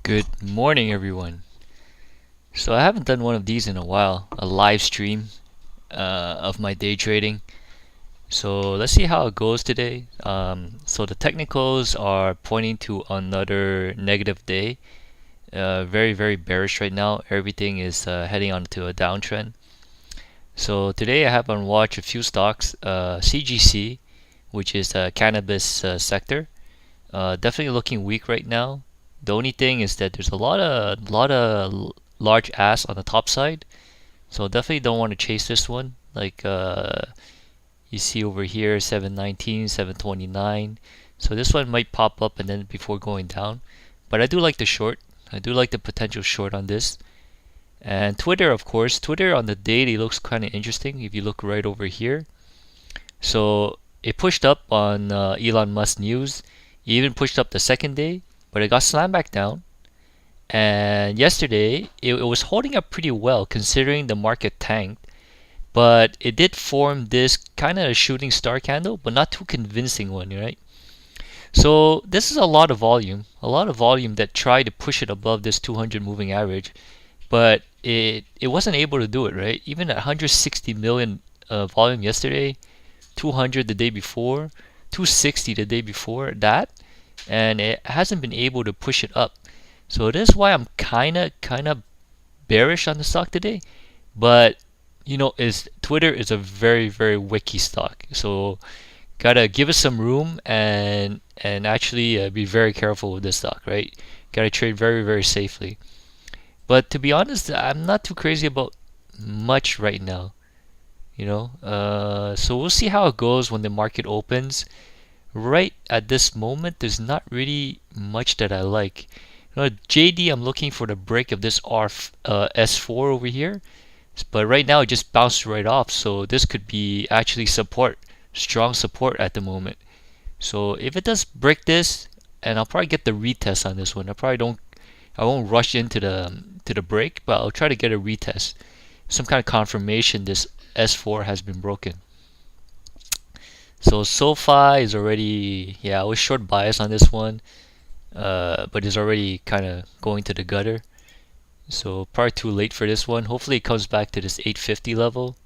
Good morning, everyone. So, I haven't done one of these in a while, a live stream of my day trading. So, let's see how it goes today. So, the technicals are pointing to another negative day. Very, very bearish right now. Everything is heading onto a downtrend. So, today I have on watch a few stocks. CGC, which is the cannabis sector, definitely looking weak right now. The only thing is that there's a lot of large ass on the top side, so definitely don't want to chase this one. Like you see over here, 719, 729. So this one might pop up and then before going down. But I do like the short. I do like the potential short on this. And Twitter, of course, Twitter on the daily looks kind of interesting if you look right over here. So it pushed up on Elon Musk news. It even pushed up the second day, but it got slammed back down. And yesterday, it was holding up pretty well considering the market tanked. But it did form this kind of shooting star candle, but not too convincing one, right? So this is a lot of volume that tried to push it above this 200 moving average, but it wasn't able to do it, right? Even at 160 million volume yesterday, 200 the day before, 260 the day before that, and it hasn't been able to push it up. So this is why I'm kind of bearish on the stock today. But is Twitter is a very wicky stock, so gotta give it some room and actually be very careful with this stock, right? Gotta trade very safely. But to be honest, I'm not too crazy about much right now. So we'll see how it goes when the market opens. Right at this moment, there's not really much that I like. JD, I'm looking for the break of this S4 over here, but right now it just bounced right off, so this could be actually support, strong support at the moment. So if it does break this, and I'll probably get the retest on this one. I won't rush into the break, but I'll try to get a retest, some kind of confirmation this S4 has been broken. So SoFi is already, yeah, I was short bias on this one, but it's already kind of going to the gutter. So probably too late for this one. Hopefully it comes back to this 850 level.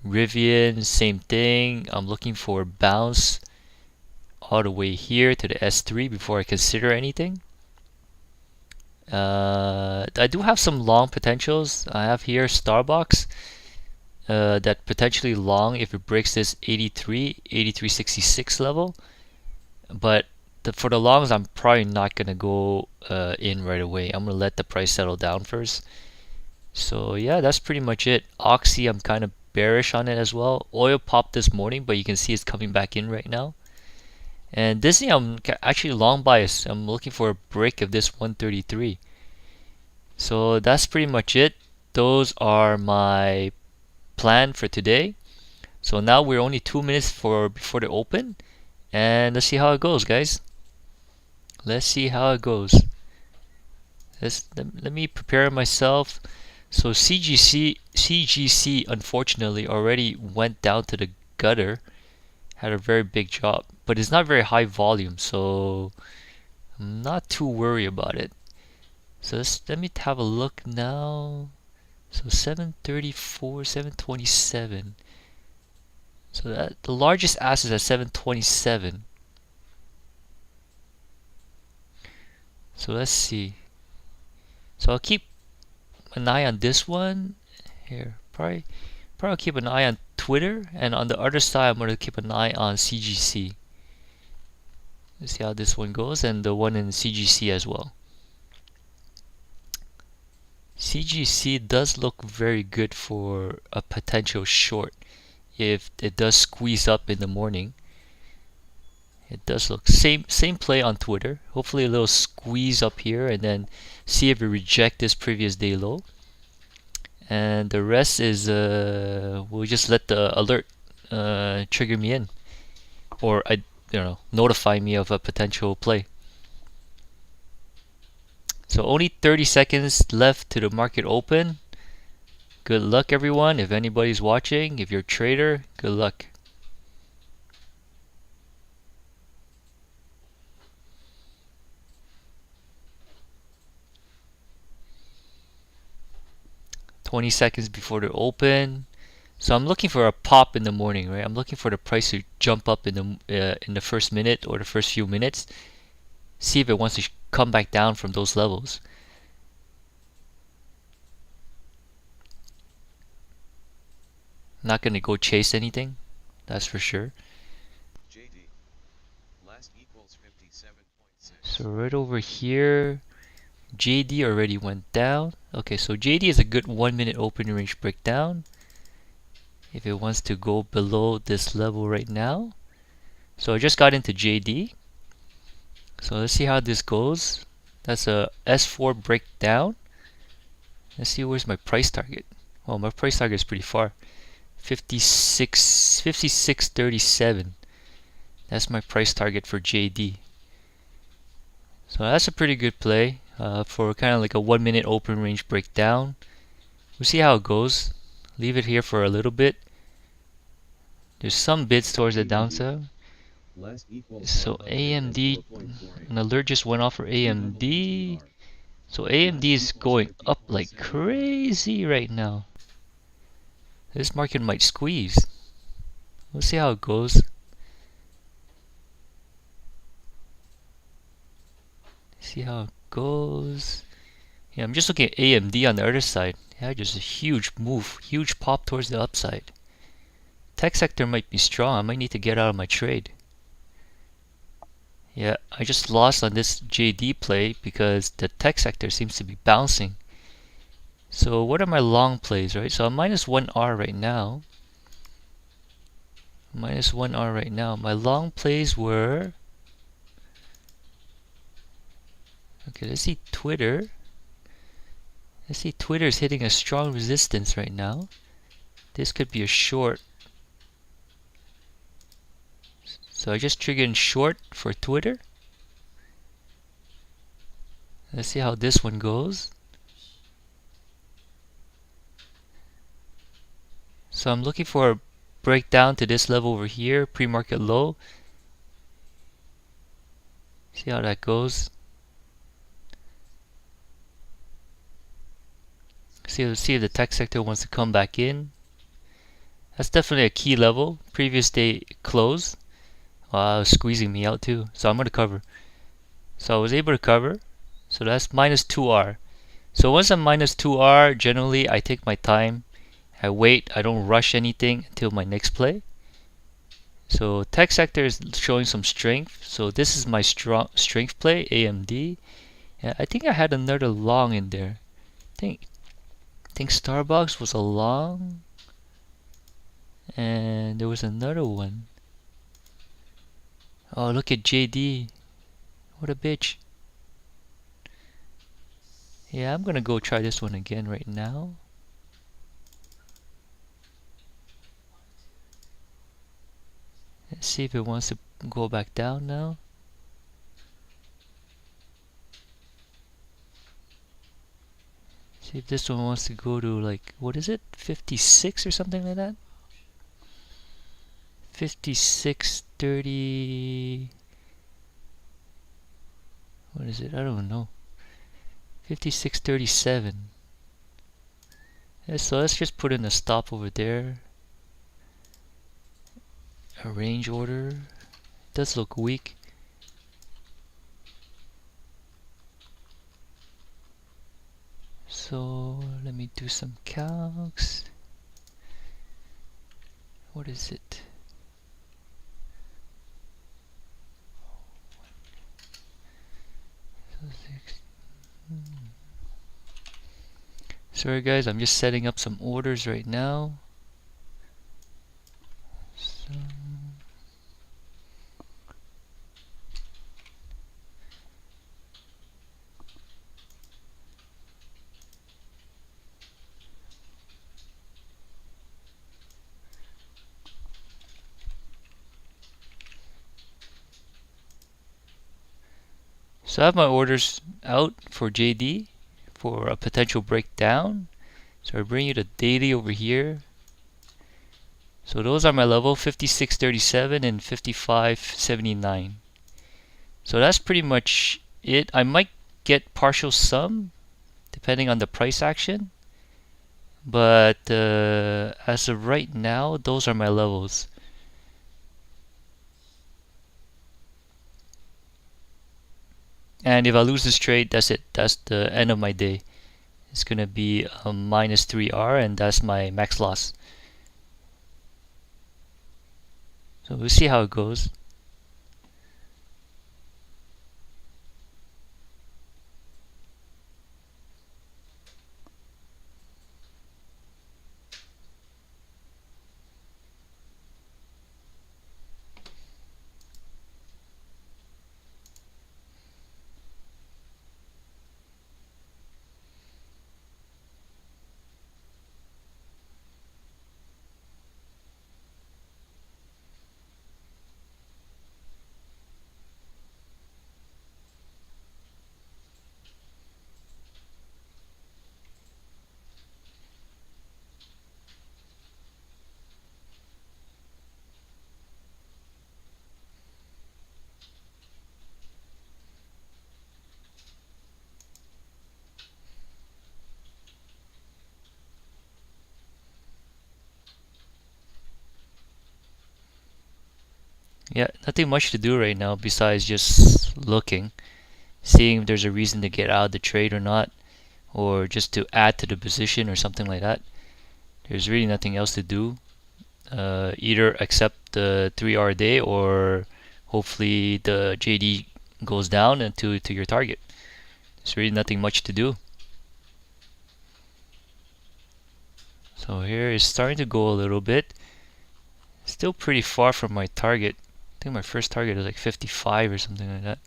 Rivian, same thing. I'm looking for a bounce all the way here to the S3 before I consider anything. I do have some long potentials. I have here Starbucks, that potentially long if it breaks this 83.66 level. But for the longs, I'm probably not gonna go in right away. I'm gonna let the price settle down first. So yeah, that's pretty much it. Oxy, I'm kind of bearish on it as well. Oil popped this morning, but you can see it's coming back in right now. And Disney, I'm actually long bias. I'm looking for a break of this 133. So that's pretty much it. Those are my plan for today. So now we're only 2 minutes before the open, and let's see how it goes, guys. Let's see how it goes. Let me prepare myself. So CGC unfortunately already went down to the gutter, had a very big drop, but it's not very high volume, so I'm not too worried about it. So let me have a look now. So 734, 727. So that the largest ask is at 727. So let's see. So I'll keep an eye on this one here. Probably I'll keep an eye on Twitter, and on the other side I'm gonna keep an eye on CGC. Let's see how this one goes, and the one in CGC as well. CGC does look very good for a potential short if it does squeeze up in the morning. It does look same play on Twitter. Hopefully a little squeeze up here and then see if we reject this previous day low. And the rest is we'll just let the alert trigger me in, or notify me of a potential play. So only 30 seconds left to the market open. Good luck, everyone. If anybody's watching, if you're a trader, good luck. 20 seconds before they open. So I'm looking for a pop in the morning, right? I'm looking for the price to jump up in the first minute or the first few minutes. See if it wants to come back down from those levels. Not gonna go chase anything, that's for sure. JD. Last equals 57.6. So right over here, JD already went down. Okay, so JD is a good 1 minute open range breakdown. If it wants to go below this level right now. So I just got into JD. So let's see how this goes. That's a S4 breakdown. Let's see where's my price target. Well, my price target is pretty far. 56.37. That's my price target for JD. So that's a pretty good play for kind of like a 1 minute open range breakdown. We'll see how it goes. Leave it here for a little bit. There's some bids towards the downside. So AMD, an alert just went off for AMD. So AMD is going up like crazy right now. This market might squeeze. We'll see how it goes. See how it goes. Yeah, I'm just looking at AMD on the other side. Yeah, just a huge move, huge pop towards the upside. Tech sector might be strong. I might need to get out of my trade. Yeah, I just lost on this JD play because the tech sector seems to be bouncing. So what are my long plays, right? So I'm minus 1R right now. Minus 1R right now. My long plays were... Okay, let's see Twitter. Let's see Twitter is hitting a strong resistance right now. This could be a short. So I just triggered in short for Twitter. Let's see how this one goes. So I'm looking for a breakdown to this level over here, pre-market low. See how that goes. See if the tech sector wants to come back in. That's definitely a key level. Previous day close. It was squeezing me out too. So I'm going to cover. So I was able to cover. So that's minus 2R. So once I'm minus 2R, generally I take my time. I wait. I don't rush anything until my next play. So tech sector is showing some strength. So this is my strength play, AMD. And I think I had another long in there. I think Starbucks was a long. And there was another one. Oh, look at JD. What a bitch. Yeah, I'm gonna go try this one again right now. Let's see if it wants to go back down now. See if this one wants to go to like, what is it? 56 or something like that? 56.30. What is it? I don't know. 56.37. Yeah, so let's just put in a stop over there. A range order. It does look weak. So let me do some calcs. What is it? Sorry guys, I'm just setting up some orders right now. So I have my orders out for JD for a potential breakdown. So I bring you the daily over here. So those are my level, 56.37 and 55.79. So that's pretty much it. I might get partial sum depending on the price action. But as of right now, those are my levels. And if I lose this trade, that's it. That's the end of my day. It's gonna be a minus 3R, and that's my max loss. So we'll see how it goes. Yeah, nothing much to do right now besides just looking, seeing if there's a reason to get out of the trade or not, or just to add to the position or something like that. There's really nothing else to do. Either accept the 3R day or hopefully the JD goes down and to your target. There's really nothing much to do. So here it's starting to go a little bit. Still pretty far from my target. I think my first target is like 55 or something like that.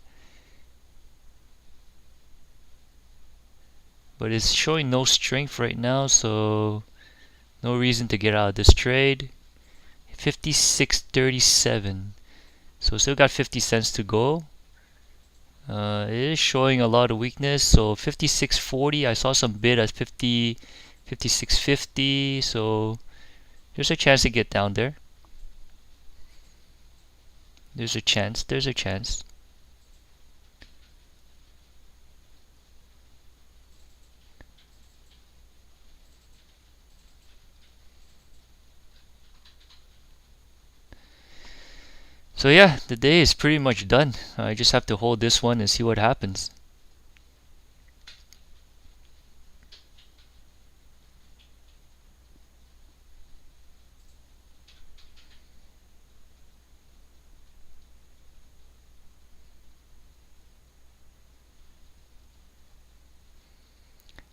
But it's showing no strength right now, so no reason to get out of this trade. 56.37. So still got 50 cents to go. It is showing a lot of weakness. So 56.40. I saw some bid at 56.50. So there's a chance to get down there. There's a chance. There's a chance. So yeah, the day is pretty much done. I just have to hold this one and see what happens.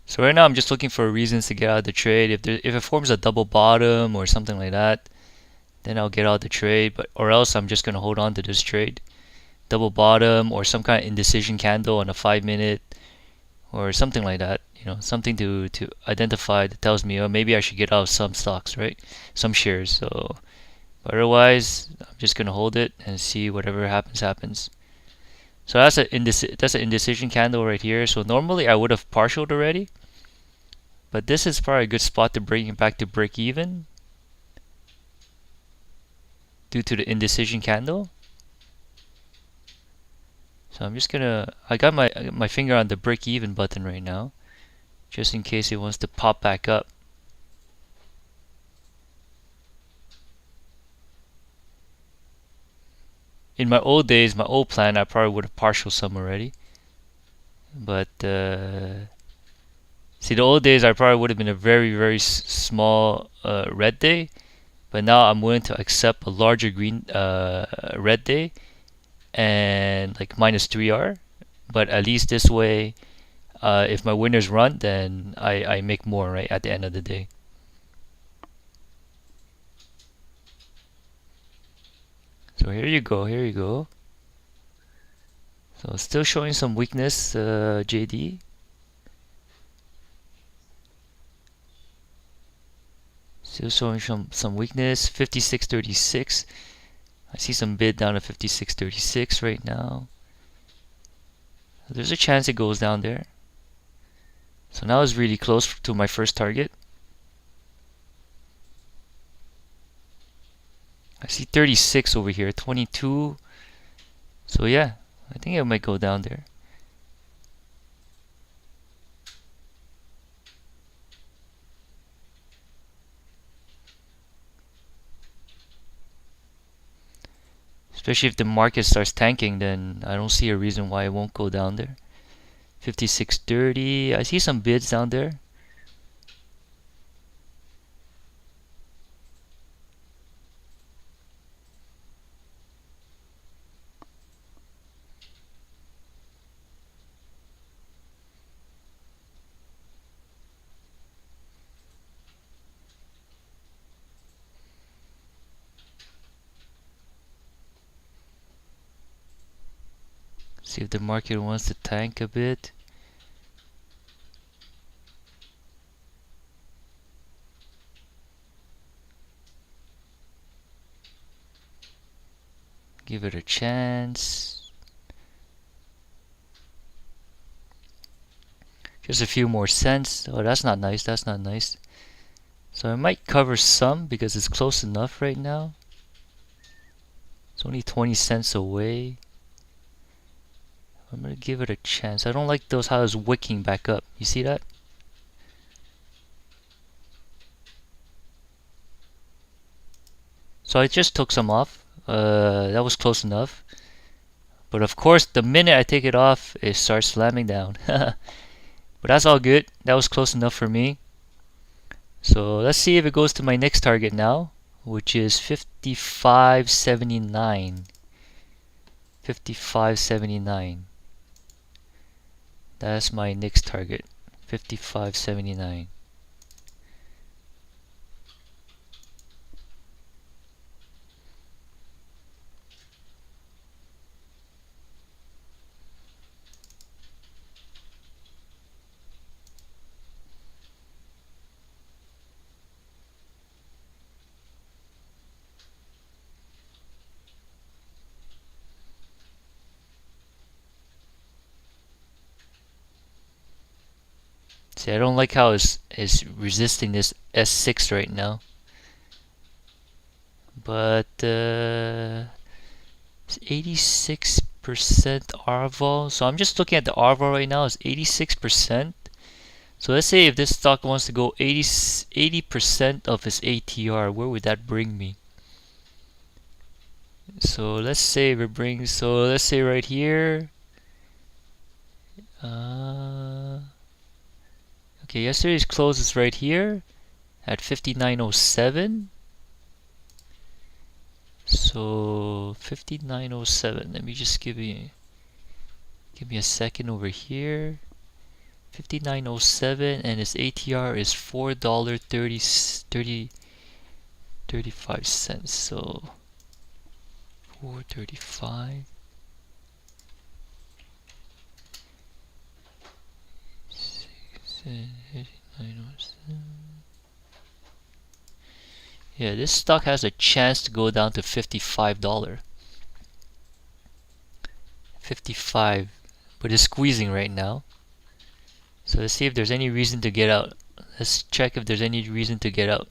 So right now I'm just looking for reasons to get out of the trade. If it forms a double bottom or something like that, then I'll get out of the trade. But or else I'm just gonna hold on to this trade. Double bottom or some kind of indecision candle on a 5 minute or something like that. Something to identify that tells me, oh, maybe I should get out of some stocks, right? Some shares. So, but otherwise, I'm just gonna hold it and see whatever happens happens. So that's an indecision candle right here. So normally I would have partialed already, but this is probably a good spot to bring it back to break even due to the indecision candle. So I'm just gonna, I got my finger on the break even button right now, just in case it wants to pop back up. In my old days, my old plan, I probably would have partial some already. But see, the old days, I probably would have been a very, very small red day. But now I'm willing to accept a larger green red day and like minus 3R. But at least this way, if my winners run, then I make more, right, at the end of the day. So here you go, here you go. So still showing some weakness, JD. Still showing some weakness, 56.36. I see some bid down to 56.36 right now. There's a chance it goes down there. So now it's really close to my first target. I see 36 over here, 22. So yeah, I think it might go down there. Especially if the market starts tanking, then I don't see a reason why it won't go down there. 56.30. I see some bids down there. See if the market wants to tank a bit. Give it a chance. Just a few more cents. Oh, that's not nice. That's not nice. So I might cover some because it's close enough right now. It's only 20 cents away. I'm gonna give it a chance. I don't like those how it's wicking back up. You see that? So I just took some off. That was close enough. But of course, the minute I take it off, it starts slamming down. But that's all good. That was close enough for me. So let's see if it goes to my next target now, which is 55.79. 55.79. That's my next target. 55.79. See, I don't like how it's resisting this S6 right now. But it's 86% R-vol. So I'm just looking at the R-vol right now. It's 86%. So let's say if this stock wants to go 80% of its ATR, where would that bring me? So let's say if it brings, so let's say right here. Okay, yesterday's close is right here at 59.07. So 59.07. Let me just give me a second over here. 59.07 and its ATR is $4.35. So 4.35. Yeah, this stock has a chance to go down to $55. 55, but it's squeezing right now. So let's see if there's any reason to get out. Let's check if there's any reason to get out.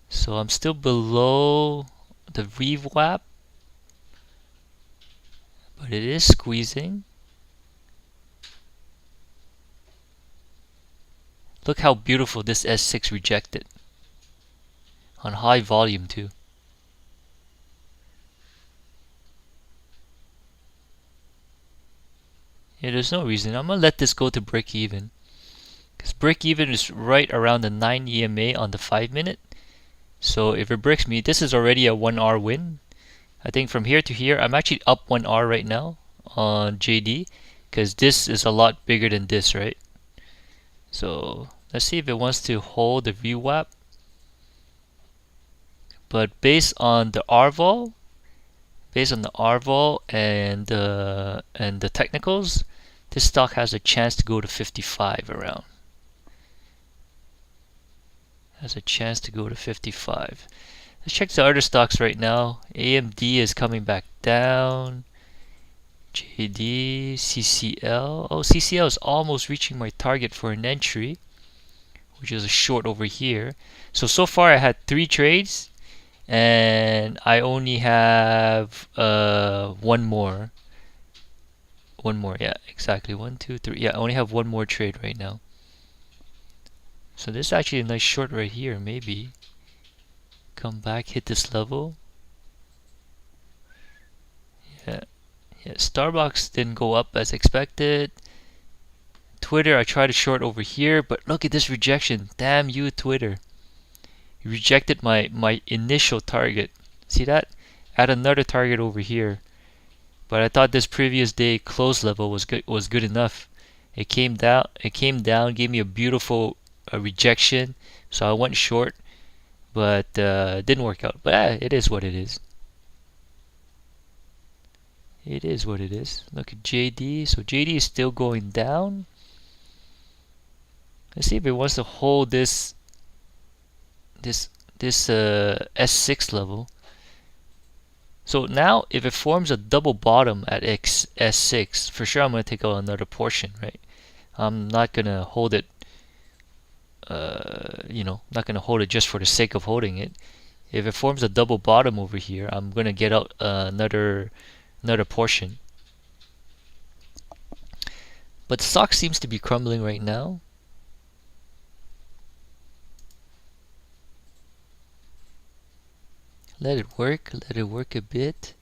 So I'm still below the VWAP, but it is squeezing. Look how beautiful this S6 rejected. On high volume too. Yeah, there's no reason. I'm gonna let this go to break even. Because break even is right around the 9 EMA on the 5-minute. So if it breaks me, this is already a 1R win. I think from here to here, I'm actually up 1R right now on JD. Because this is a lot bigger than this, right? So let's see if it wants to hold the VWAP. But based on the RVOL, and the technicals, this stock has a chance to go to 55 around. Has a chance to go to 55. Let's check the other stocks right now. AMD is coming back down. JD, CCL. Oh, CCL is almost reaching my target for an entry, which is a short over here. So far I had 3 trades. And I only have one more. Yeah, exactly. 1, 2, 3. Yeah, I only have one more trade right now. So this is actually a nice short right here. Maybe come back, hit this level. Yeah, yeah. Starbucks didn't go up as expected. Twitter, I tried to short over here, but look at this rejection. Damn you, Twitter. You rejected my initial target. See that? Add another target over here. But I thought this previous day close level was good enough. It came down. It came down, gave me a beautiful rejection. So I went short, but it didn't work out. But it is what it is. It is what it is. Look at JD. So JD is still going down. Let's see if it wants to hold this S6 level. So now if it forms a double bottom at S6, for sure I'm going to take out another portion, right? I'm not going to hold it, not going to hold it just for the sake of holding it. If it forms a double bottom over here, I'm going to get out another portion. But stock seems to be crumbling right now. Let it work a bit.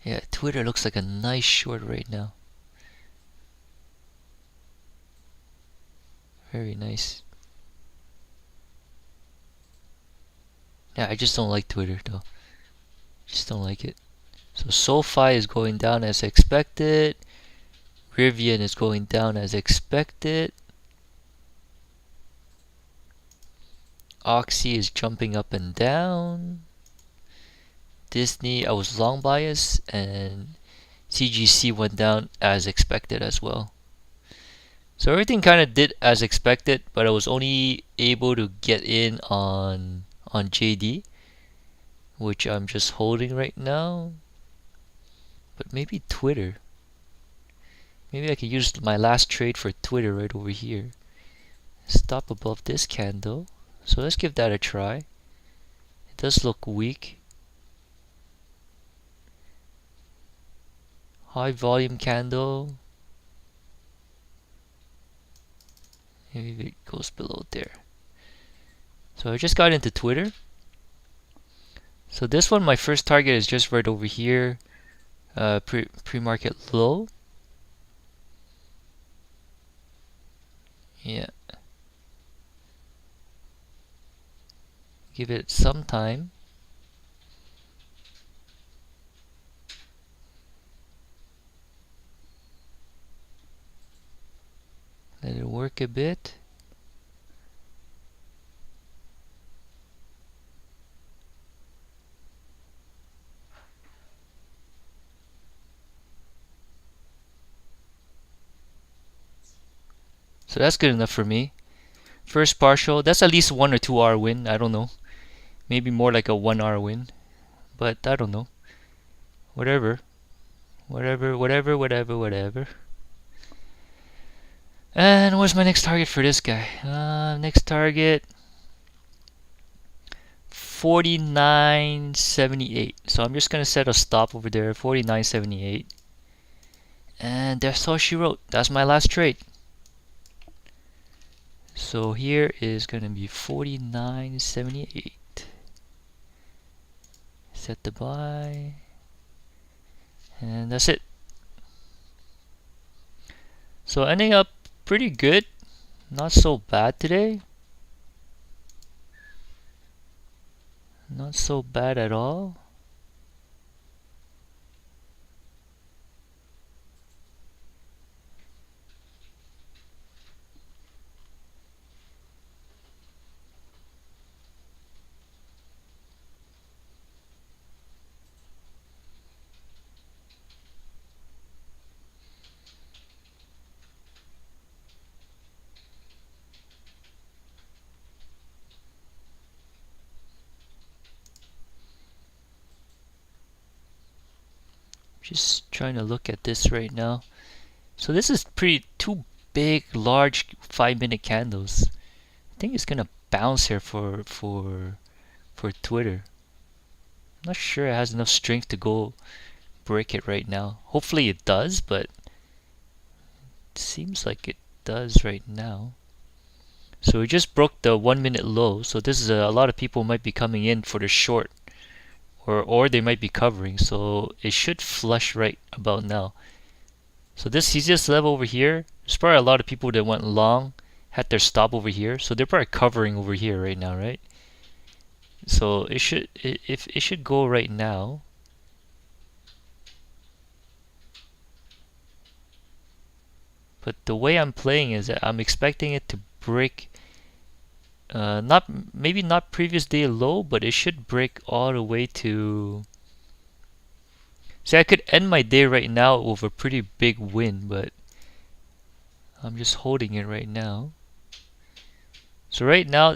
Yeah, Twitter looks like a nice short right now. Very nice. Yeah, I just don't like Twitter though. Just don't like it. So SoFi is going down as expected. Rivian is going down as expected. Oxy is jumping up and down. Disney, I was long bias, and CGC went down as expected as well. So everything kind of did as expected, but I was only able to get in on JD, which I'm just holding right now. But maybe Twitter. Maybe I could use my last trade for Twitter right over here. Stop above this candle. So let's give that a try. It does look weak. High volume candle. Maybe it goes below there. So I just got into Twitter. So this one, my first target is just right over here. Pre-market low. Yeah. Give it some time. Let it work a bit. So that's good enough for me. First partial, that's at least 1 or 2 hour win. I don't know. Maybe more like a 1 hour win. But I don't know. Whatever. And what's my next target for this guy? Next target 49.78. So I'm just gonna set a stop over there, 49.78. And that's all she wrote. That's my last trade. So here is gonna be 49.78. Set the buy. And that's it. So ending up pretty good. Not so bad today. Not so bad at all. Just trying to look at this right now. So this is two big, large 5-minute candles. I think it's gonna bounce here for Twitter. I'm not sure it has enough strength to go break it right now. Hopefully it does, but it seems like it does right now. So we just broke the 1 minute low. So this is a lot of people might be coming in for the short or they might be covering. So it should flush right about now. So this easiest level over here, there's probably a lot of people that went long, had their stop over here, so they're probably covering over here right now, right? So it should if it should go right now. But the way I'm playing is that I'm expecting it to break not maybe not previous day low, but it should break all the way to. See, I could end my day right now with a pretty big win, but I'm just holding it right now. So right now,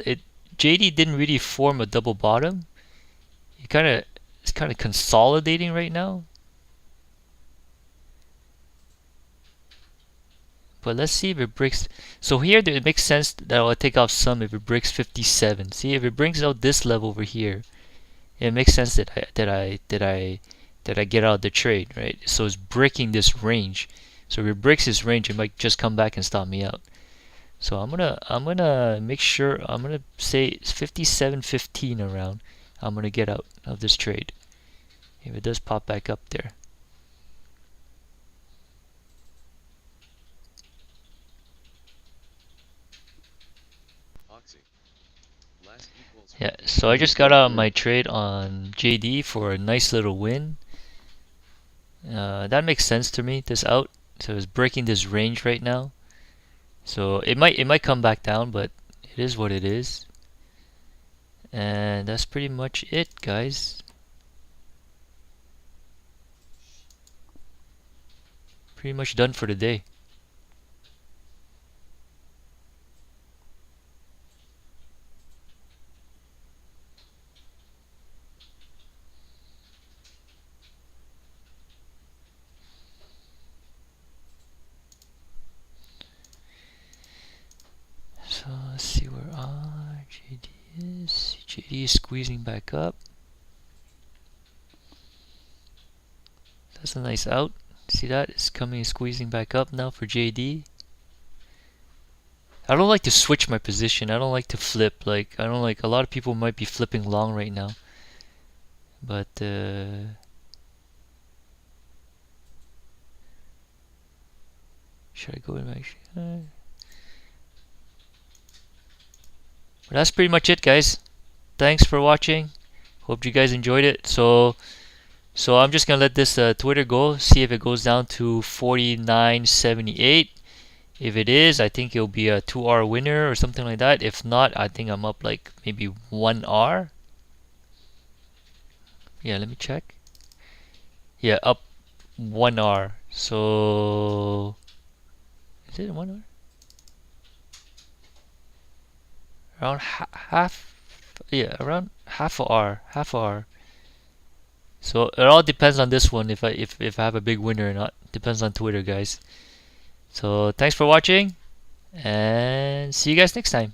JD didn't really form a double bottom. It's kind of consolidating right now. But let's see if it breaks. So here it makes sense that I'll take off some if it breaks 57. See, if it brings out this level over here, it makes sense that I get out of the trade, right? So it's breaking this range. So if it breaks this range, it might just come back and stop me out. So I'm gonna make sure, I'm gonna say it's 57.15 around. I'm gonna get out of this trade if it does pop back up there. Yeah, so I just got out of my trade on JD for a nice little win. That makes sense to me, this out. So it's breaking this range right now. So it might come back down, but it is what it is. And that's pretty much it, guys. Pretty much done for the day. So let's see where JD is. JD is squeezing back up. That's a nice out. See that? It's coming squeezing back up now for JD. I don't like to switch my position. I don't like to flip. Like, I don't like, a lot of people might be flipping long right now. But should I go in my But that's pretty much it, guys. Thanks for watching. Hope you guys enjoyed it. So I'm just gonna let this Twitter go. See if it goes down to 49.78. If it is, I think it'll be a 2R winner or something like that. If not, I think I'm up like maybe 1R. Yeah, let me check. Yeah, up 1R. So is it 1R? Around half. Yeah, around half a R. Half a R. So it all depends on this one if I have a big winner or not. Depends on Twitter, guys. So thanks for watching, and see you guys next time.